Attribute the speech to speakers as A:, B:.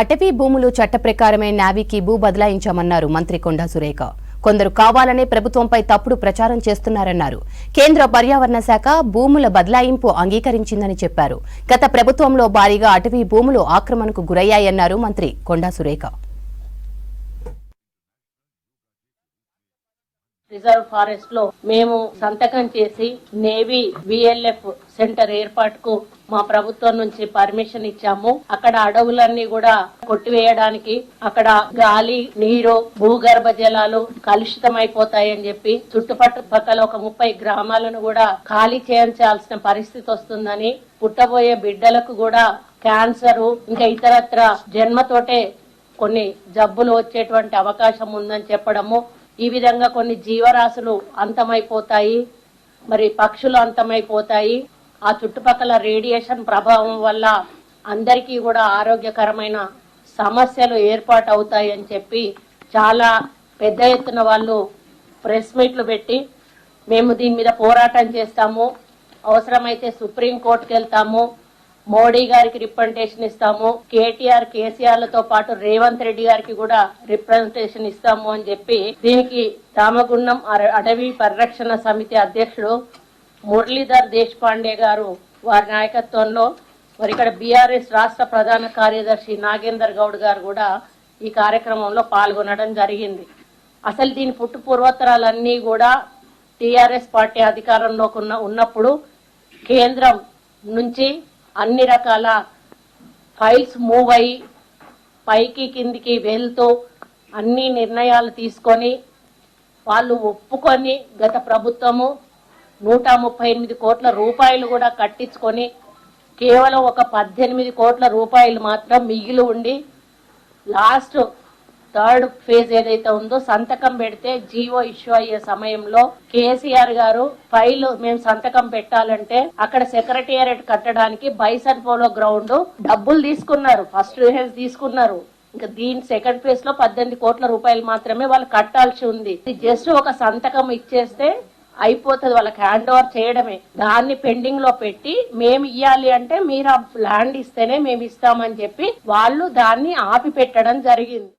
A: అటవీ భూములు చట్ట ప్రకారమే నావీకి భూ బదలాయించామన్నారు మంత్రి కొండా సురేఖ. కొందరు కావాలనే ప్రభుత్వంపై తప్పుడు ప్రచారం చేస్తున్నారన్నారు. కేంద్ర పర్యావరణ శాఖ భూముల బదలాయింపు అంగీకరించిందని చెప్పారు. గత ప్రభుత్వంలో భారీగా అటవీ భూములు ఆక్రమణకు గురయ్యాయన్నారు మంత్రి కొండా సురేఖ.
B: రిజర్వ్ ఫారెస్ట్ లో మేము సంతకం చేసి నేవీ VLF సెంటర్ ఏర్పాటుకు మా ప్రభుత్వం నుంచి పర్మిషన్ ఇచ్చాము. అక్కడ అడవులన్నీ కూడా కొట్టివేయడానికి, అక్కడ గాలి, నీరు, భూగర్భ జలాలు కలుషితమైపోతాయని చెప్పి చుట్టుపక్కల ఒక 30 గ్రామాలను కూడా ఖాళీ చేయించాల్సిన పరిస్థితి వస్తుందని, పుట్టబోయే బిడ్డలకు కూడా క్యాన్సరు ఇంకా ఇతరత్ర జన్మతోటే కొన్ని జబ్బులు వచ్చేటువంటి అవకాశం ఉందని చెప్పడము, ఈ విధంగా కొన్ని జీవరాశులు అంతమైపోతాయి, మరి పక్షులు అంతమైపోతాయి. ఆ చుట్టుపక్కల రేడియేషన్ ప్రభావం వల్ల అందరికీ కూడా ఆరోగ్యకరమైన సమస్యలు ఏర్పాటు అవుతాయి అని చెప్పి చాలా పెద్ద ఎత్తున వాళ్ళు ప్రెస్ మీట్లు పెట్టి మేము దీని మీద పోరాటం చేస్తాము, అవసరమైతే సుప్రీంకోర్టుకి వెళ్తాము, మోడీ గారికి రిప్రజెంటేషన్ ఇస్తాము, KTR-KCR-లతో పాటు రేవంత్ రెడ్డి గారికి కూడా రిప్రజెంటేషన్ ఇస్తాము అని చెప్పి దీనికి రామగుండం అటవీ పరిరక్షణ సమితి అధ్యక్షుడు మురళీధర్ దేశపాండే గారు వారి నాయకత్వంలో, మరి ఇక్కడ BRS రాష్ట్ర ప్రధాన కార్యదర్శి నాగేందర్ గౌడ్ గారు కూడా ఈ కార్యక్రమంలో పాల్గొనడం జరిగింది. అసలు దీని పుట్టు పూర్వోత్తరాలన్నీ కూడా TRS పార్టీ అధికారంలోకి ఉన్నప్పుడు కేంద్రం నుంచి అన్ని రకాల ఫైల్స్ మూవ్ అయ్యి పైకి కిందికి వెళ్తూ అన్ని నిర్ణయాలు తీసుకొని వాళ్ళు ఒప్పుకొని గత ప్రభుత్వము 138 కోట్ల రూపాయలు కూడా కట్టించుకొని కేవలం ఒక 18 కోట్ల రూపాయలు మాత్రం మిగిలి ఉండి లాస్ట్ 3rd ఫేజ్ ఏదైతే ఉందో సంతకం పెడితే జీవో ఇష్యూ అయ్యే సమయంలో KCR గారు ఫైల్ మేము సంతకం పెట్టాలంటే అక్కడ సెక్రటేరియట్ కట్టడానికి బైసన్ పోలో గ్రౌండ్ డబ్బులు తీసుకున్నారు, ఫస్ట్ ఫేజ్ తీసుకున్నారు. ఇంకా దీని సెకండ్ ఫేజ్ లో 18 కోట్ల రూపాయలు మాత్రమే వాళ్ళు కట్టాల్సి ఉంది. జస్ట్ ఒక సంతకం ఇచ్చేస్తే అయిపోతుంది, వాళ్ళకి హ్యాండ్ ఓవర్ చేయడమే. దాన్ని పెండింగ్ లో పెట్టి మేము ఇవ్వాలి అంటే మీరు ఆ ల్యాండ్ ఇస్తేనే మేము ఇస్తామని చెప్పి వాళ్ళు దాన్ని ఆపి పెట్టడం జరిగింది.